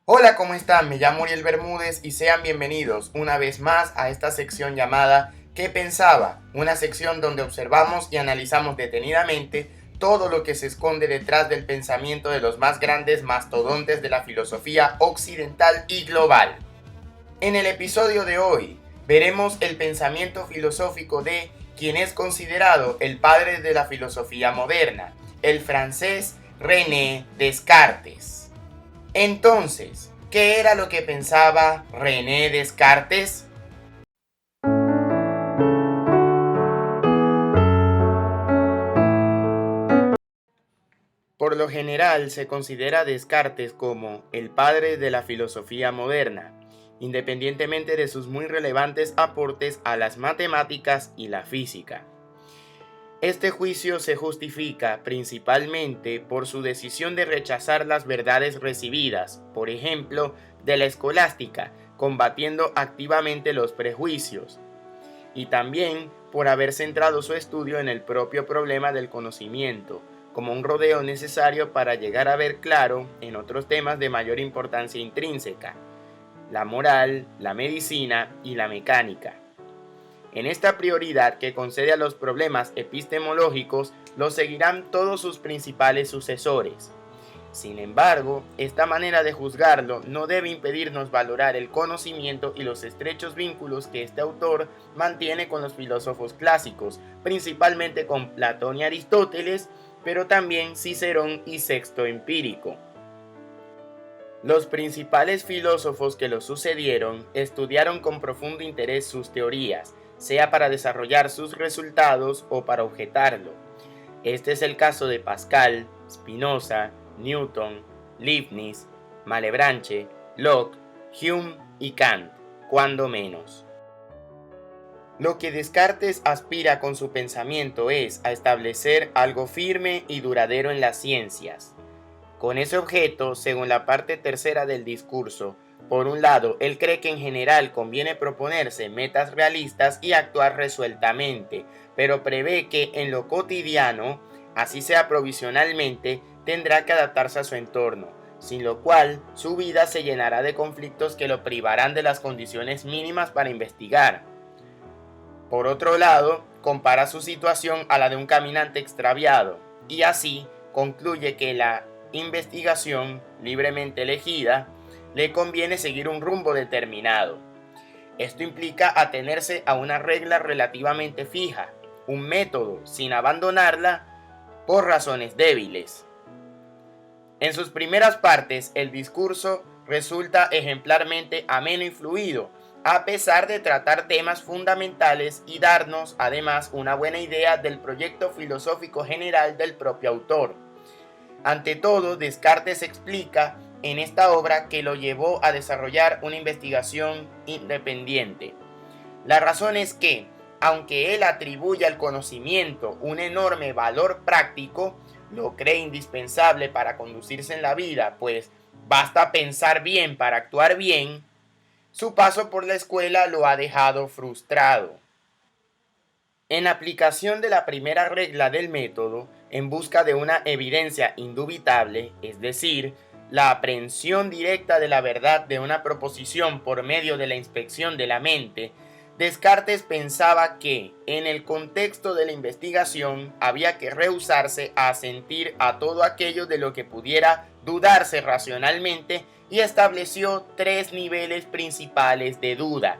Hola, ¿cómo están? Me llamo Uriel Bermúdez y sean bienvenidos una vez más a esta sección llamada ¿Qué pensaba? Una sección donde observamos y analizamos detenidamente todo lo que se esconde detrás del pensamiento de los más grandes mastodontes de la filosofía occidental y global. En el episodio de hoy veremos el pensamiento filosófico de quien es considerado el padre de la filosofía moderna, el francés René Descartes. Entonces, ¿qué era lo que pensaba René Descartes? Por lo general se considera a Descartes como el padre de la filosofía moderna, independientemente de sus muy relevantes aportes a las matemáticas y la física. Este juicio se justifica principalmente por su decisión de rechazar las verdades recibidas, por ejemplo, de la escolástica, combatiendo activamente los prejuicios, y también por haber centrado su estudio en el propio problema del conocimiento, como un rodeo necesario para llegar a ver claro en otros temas de mayor importancia intrínseca, la moral, la medicina y la mecánica. En esta prioridad que concede a los problemas epistemológicos, lo seguirán todos sus principales sucesores. Sin embargo, esta manera de juzgarlo no debe impedirnos valorar el conocimiento y los estrechos vínculos que este autor mantiene con los filósofos clásicos, principalmente con Platón y Aristóteles, pero también Cicerón y Sexto Empírico. Los principales filósofos que lo sucedieron estudiaron con profundo interés sus teorías, sea para desarrollar sus resultados o para objetarlo. Este es el caso de Pascal, Spinoza, Newton, Leibniz, Malebranche, Locke, Hume y Kant, cuando menos. Lo que Descartes aspira con su pensamiento es a establecer algo firme y duradero en las ciencias. Con ese objeto, según la parte tercera del discurso, por un lado, él cree que en general conviene proponerse metas realistas y actuar resueltamente, pero prevé que en lo cotidiano, así sea provisionalmente, tendrá que adaptarse a su entorno, sin lo cual su vida se llenará de conflictos que lo privarán de las condiciones mínimas para investigar. Por otro lado, compara su situación a la de un caminante extraviado, y así concluye que la investigación libremente elegida le conviene seguir un rumbo determinado. Esto implica atenerse a una regla relativamente fija, un método, sin abandonarla por razones débiles. En sus primeras partes, el discurso resulta ejemplarmente ameno y fluido, a pesar de tratar temas fundamentales y darnos, además, una buena idea del proyecto filosófico general del propio autor. Ante todo, Descartes explica en esta obra que lo llevó a desarrollar una investigación independiente. La razón es que, aunque él atribuye al conocimiento un enorme valor práctico, lo cree indispensable para conducirse en la vida, pues basta pensar bien para actuar bien, su paso por la escuela lo ha dejado frustrado. En aplicación de la primera regla del método, en busca de una evidencia indubitable, es decir, la aprehensión directa de la verdad de una proposición por medio de la inspección de la mente, Descartes pensaba que, en el contexto de la investigación, había que rehusarse a asentir a todo aquello de lo que pudiera dudarse racionalmente y estableció tres niveles principales de duda.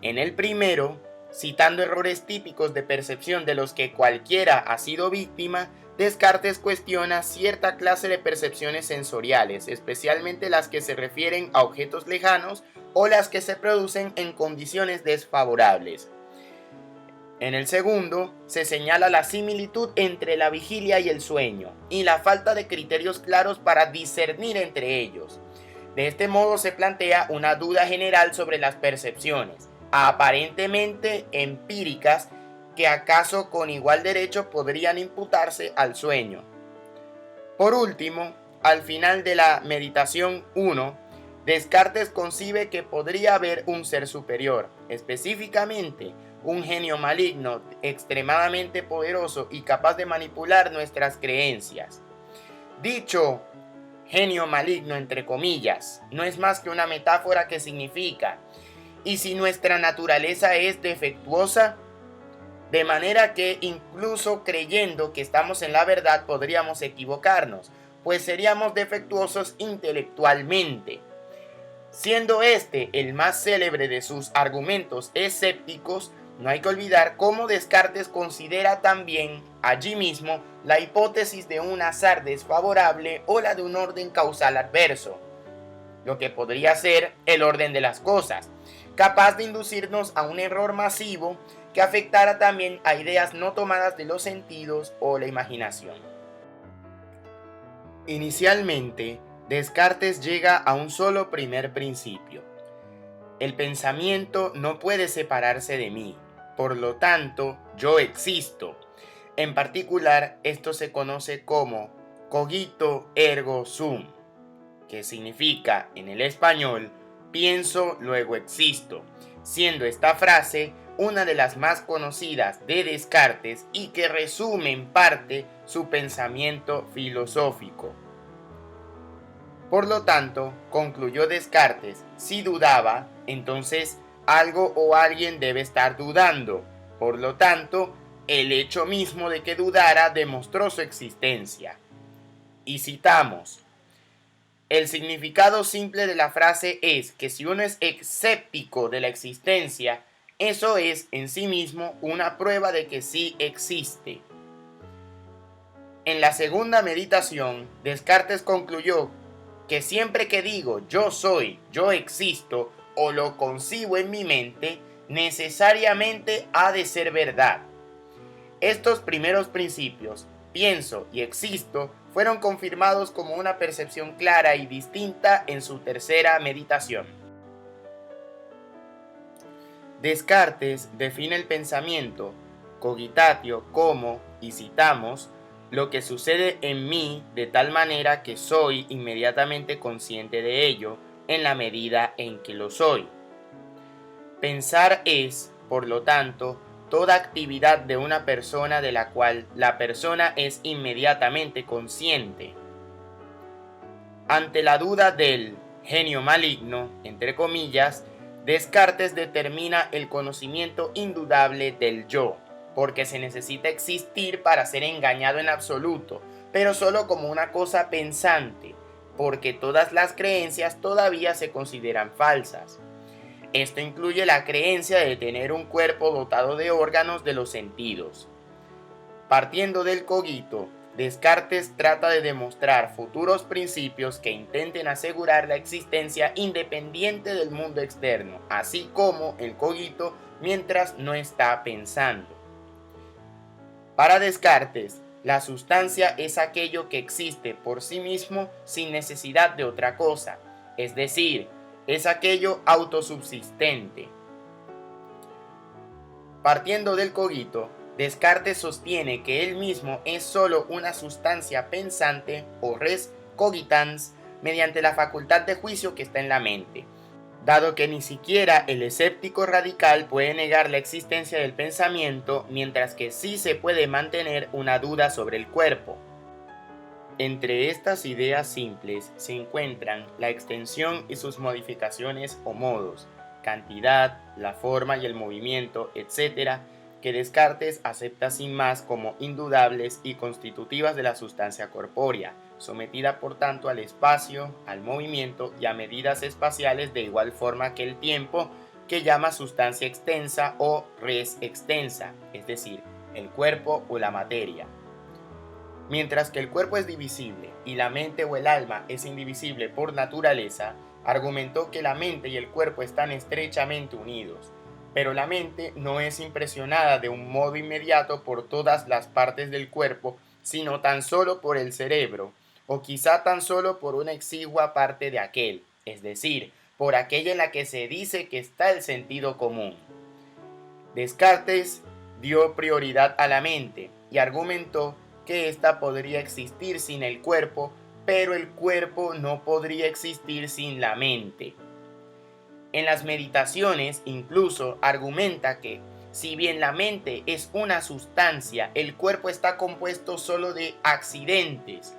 En el primero, citando errores típicos de percepción de los que cualquiera ha sido víctima, Descartes cuestiona cierta clase de percepciones sensoriales, especialmente las que se refieren a objetos lejanos o las que se producen en condiciones desfavorables. En el segundo, se señala la similitud entre la vigilia y el sueño, y la falta de criterios claros para discernir entre ellos. De este modo se plantea una duda general sobre las percepciones, aparentemente empíricas, que acaso con igual derecho podrían imputarse al sueño. Por último, al final de la meditación 1, Descartes concibe que podría haber un ser superior, específicamente un genio maligno extremadamente poderoso y capaz de manipular nuestras creencias. Dicho genio maligno, entre comillas, no es más que una metáfora que significa: y si nuestra naturaleza es defectuosa, de manera que incluso creyendo que estamos en la verdad podríamos equivocarnos, pues seríamos defectuosos intelectualmente. Siendo este el más célebre de sus argumentos escépticos, no hay que olvidar cómo Descartes considera también allí mismo la hipótesis de un azar desfavorable o la de un orden causal adverso, lo que podría ser el orden de las cosas, capaz de inducirnos a un error masivo que afectara también a ideas no tomadas de los sentidos o la imaginación. Inicialmente, Descartes llega a un solo primer principio: el pensamiento no puede separarse de mí, por lo tanto, yo existo. En particular, esto se conoce como cogito ergo sum, que significa en el español pienso luego existo, siendo esta frase una de las más conocidas de Descartes y que resume en parte su pensamiento filosófico. Por lo tanto, concluyó Descartes, si dudaba, entonces algo o alguien debe estar dudando. Por lo tanto, el hecho mismo de que dudara demostró su existencia. Y citamos: el significado simple de la frase es que si uno es escéptico de la existencia, eso es en sí mismo una prueba de que sí existe. En la segunda meditación, Descartes concluyó que siempre que digo yo soy, yo existo o lo concibo en mi mente, necesariamente ha de ser verdad. Estos primeros principios, pienso y existo, fueron confirmados como una percepción clara y distinta en su tercera meditación. Descartes define el pensamiento cogitatio como, y citamos, lo que sucede en mí de tal manera que soy inmediatamente consciente de ello en la medida en que lo soy. Pensar es, por lo tanto, toda actividad de una persona de la cual la persona es inmediatamente consciente. Ante la duda del genio maligno, entre comillas, Descartes determina el conocimiento indudable del yo, porque se necesita existir para ser engañado en absoluto, pero solo como una cosa pensante, porque todas las creencias todavía se consideran falsas. Esto incluye la creencia de tener un cuerpo dotado de órganos de los sentidos. Partiendo del cogito, Descartes trata de demostrar futuros principios que intenten asegurar la existencia independiente del mundo externo, así como el cogito mientras no está pensando. Para Descartes, la sustancia es aquello que existe por sí mismo sin necesidad de otra cosa, es decir, es aquello autosubsistente. Partiendo del cogito, Descartes sostiene que él mismo es sólo una sustancia pensante o res cogitans mediante la facultad de juicio que está en la mente, dado que ni siquiera el escéptico radical puede negar la existencia del pensamiento, mientras que sí se puede mantener una duda sobre el cuerpo. Entre estas ideas simples se encuentran la extensión y sus modificaciones o modos, cantidad, la forma y el movimiento, etc., que Descartes acepta sin más como indudables y constitutivas de la sustancia corpórea, sometida por tanto al espacio, al movimiento y a medidas espaciales de igual forma que el tiempo, que llama sustancia extensa o res extensa, es decir, el cuerpo o la materia. Mientras que el cuerpo es divisible y la mente o el alma es indivisible por naturaleza, argumentó que la mente y el cuerpo están estrechamente unidos, pero la mente no es impresionada de un modo inmediato por todas las partes del cuerpo, sino tan solo por el cerebro, o quizá tan solo por una exigua parte de aquel, es decir, por aquella en la que se dice que está el sentido común. Descartes dio prioridad a la mente y argumentó que ésta podría existir sin el cuerpo, pero el cuerpo no podría existir sin la mente. En las meditaciones incluso argumenta que, Si bien la mente es una sustancia, el cuerpo está compuesto solo de accidentes.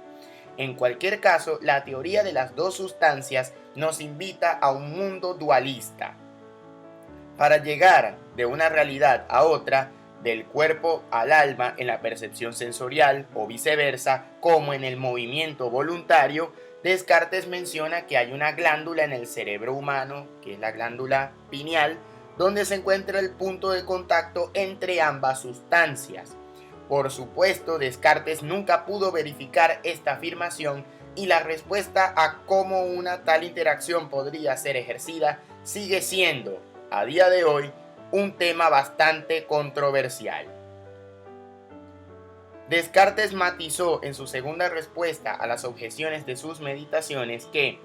En cualquier caso, la teoría de las dos sustancias nos invita a un mundo dualista. Para llegar de una realidad a otra, del cuerpo al alma en la percepción sensorial o viceversa, como en el movimiento voluntario, Descartes menciona que hay una glándula en el cerebro humano, que es la glándula pineal, donde se encuentra el punto de contacto entre ambas sustancias. Por supuesto, Descartes nunca pudo verificar esta afirmación y la respuesta a cómo una tal interacción podría ser ejercida sigue siendo, a día de hoy, un tema bastante controversial. Descartes matizó en su segunda respuesta a las objeciones de sus meditaciones que,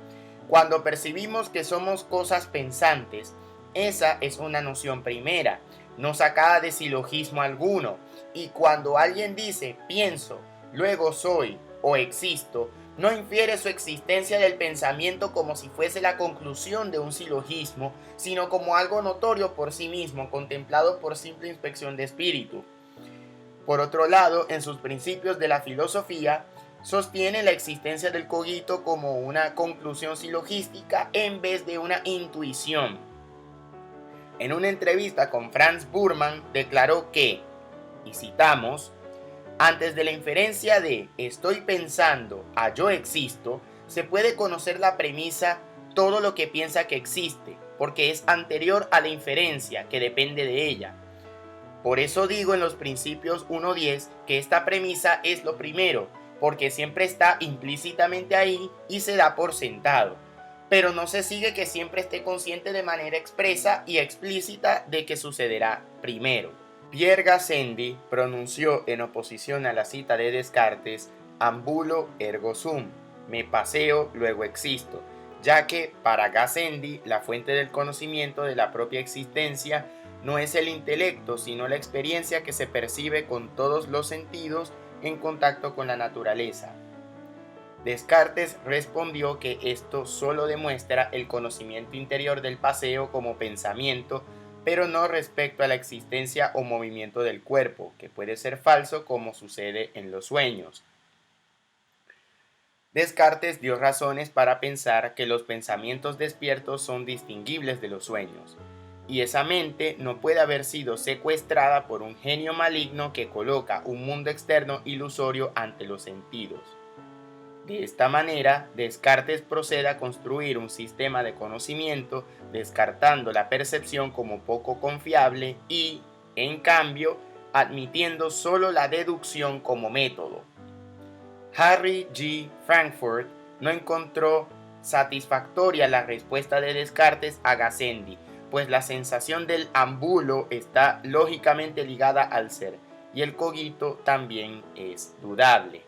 cuando percibimos que somos cosas pensantes, esa es una noción primera, no sacada de silogismo alguno, y cuando alguien dice pienso, luego soy o existo, no infiere su existencia del pensamiento como si fuese la conclusión de un silogismo, sino como algo notorio por sí mismo, contemplado por simple inspección de espíritu. Por otro lado, en sus principios de la filosofía, sostiene la existencia del cogito como una conclusión silogística en vez de una intuición. En una entrevista con Franz Burman declaró que, y citamos, antes de la inferencia de estoy pensando a yo existo, se puede conocer la premisa todo lo que piensa que existe, porque es anterior a la inferencia que depende de ella. Por eso digo en los principios 1.10 que esta premisa es lo primero, porque siempre está implícitamente ahí y se da por sentado, pero no se sigue que siempre esté consciente de manera expresa y explícita de que sucederá primero. Pierre Gassendi pronunció en oposición a la cita de Descartes, ambulo ergo sum, me paseo, luego existo, ya que para Gassendi la fuente del conocimiento de la propia existencia no es el intelecto, sino la experiencia que se percibe con todos los sentidos en contacto con la naturaleza. Descartes respondió que esto solo demuestra el conocimiento interior del paseo como pensamiento, pero no respecto a la existencia o movimiento del cuerpo, que puede ser falso como sucede en los sueños. Descartes dio razones para pensar que los pensamientos despiertos son distinguibles de los sueños, y esa mente no puede haber sido secuestrada por un genio maligno que coloca un mundo externo ilusorio ante los sentidos. De esta manera, Descartes procede a construir un sistema de conocimiento descartando la percepción como poco confiable y, en cambio, admitiendo solo la deducción como método. Harry G. Frankfurt no encontró satisfactoria la respuesta de Descartes a Gassendi, pues la sensación del ambulo está lógicamente ligada al ser, y el cogito también es dudable.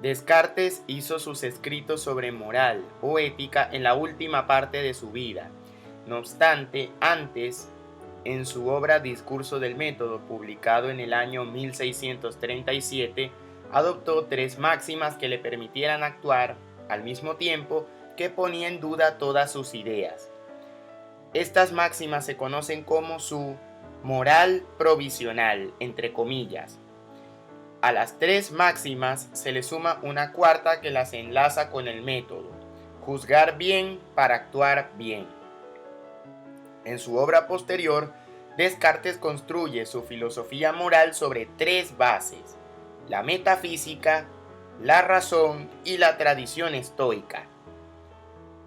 Descartes hizo sus escritos sobre moral o ética en la última parte de su vida. No obstante, antes, en su obra Discurso del Método, publicado en el año 1637, adoptó 3 máximas que le permitieran actuar al mismo tiempo que ponía en duda todas sus ideas. Estas máximas se conocen como su moral provisional, entre comillas. A las 3 máximas se le suma una cuarta que las enlaza con el método: juzgar bien para actuar bien. En su obra posterior, Descartes construye su filosofía moral sobre 3 bases: la metafísica, la razón y la tradición estoica.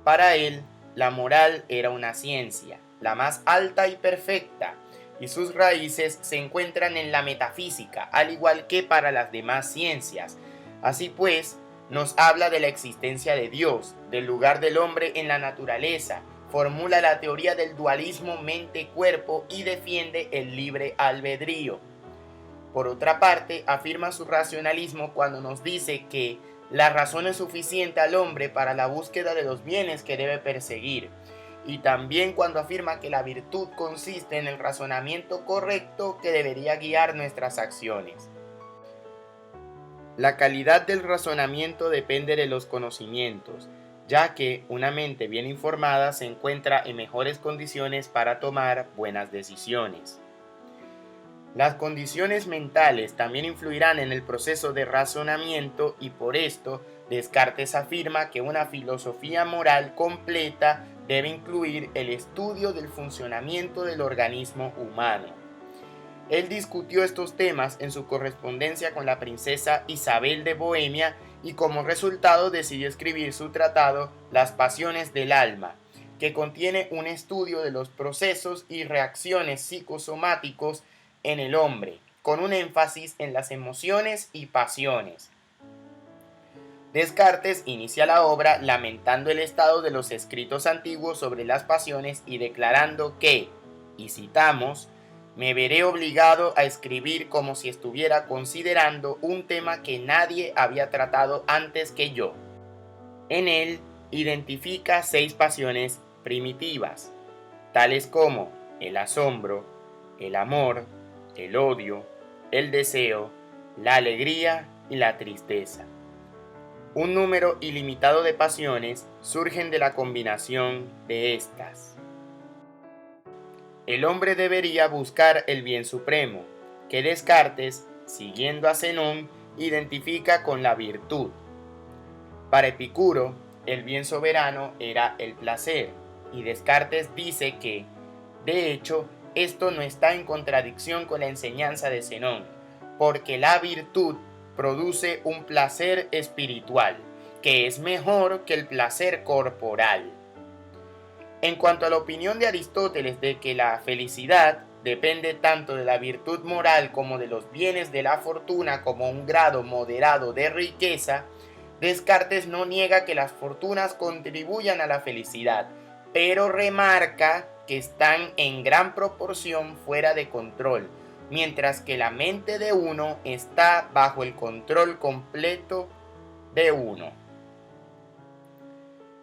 Para él, la moral era una ciencia, la más alta y perfecta, y sus raíces se encuentran en la metafísica, al igual que para las demás ciencias. Así pues, nos habla de la existencia de Dios, del lugar del hombre en la naturaleza, formula la teoría del dualismo mente-cuerpo y defiende el libre albedrío. Por otra parte, afirma su racionalismo cuando nos dice que la razón es suficiente al hombre para la búsqueda de los bienes que debe perseguir, y también cuando afirma que la virtud consiste en el razonamiento correcto que debería guiar nuestras acciones. La calidad del razonamiento depende de los conocimientos, ya que una mente bien informada se encuentra en mejores condiciones para tomar buenas decisiones. Las condiciones mentales también influirán en el proceso de razonamiento y por esto Descartes afirma que una filosofía moral completa debe incluir el estudio del funcionamiento del organismo humano. Él discutió estos temas en su correspondencia con la princesa Isabel de Bohemia y como resultado decidió escribir su tratado Las pasiones del alma, que contiene un estudio de los procesos y reacciones psicosomáticos en el hombre, con un énfasis en las emociones y pasiones. Descartes inicia la obra lamentando el estado de los escritos antiguos sobre las pasiones y declarando que, y citamos, me veré obligado a escribir como si estuviera considerando un tema que nadie había tratado antes que yo. En él identifica 6 pasiones primitivas, tales como el asombro, el amor, el odio, el deseo, la alegría y la tristeza. Un número ilimitado de pasiones surgen de la combinación de estas. El hombre debería buscar el bien supremo, que Descartes, siguiendo a Zenón, identifica con la virtud. Para Epicuro, el bien soberano era el placer, y Descartes dice que, de hecho, esto no está en contradicción con la enseñanza de Zenón, porque la virtud produce un placer espiritual, que es mejor que el placer corporal. En cuanto a la opinión de Aristóteles de que la felicidad depende tanto de la virtud moral como de los bienes de la fortuna como un grado moderado de riqueza, Descartes no niega que las fortunas contribuyan a la felicidad, pero remarca que están en gran proporción fuera de control, mientras que la mente de uno está bajo el control completo de uno.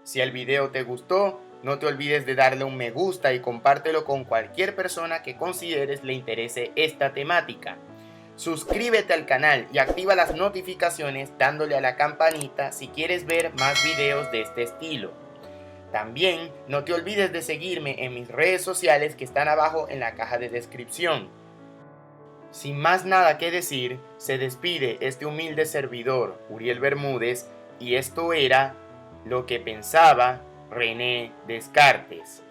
Si el video te gustó, no te olvides de darle un me gusta y compártelo con cualquier persona que consideres le interese esta temática. Suscríbete al canal y activa las notificaciones dándole a la campanita si quieres ver más videos de este estilo. También no te olvides de seguirme en mis redes sociales que están abajo en la caja de descripción. Sin más nada que decir, se despide este humilde servidor, Uriel Bermúdez, y esto era Lo que pensaba René Descartes.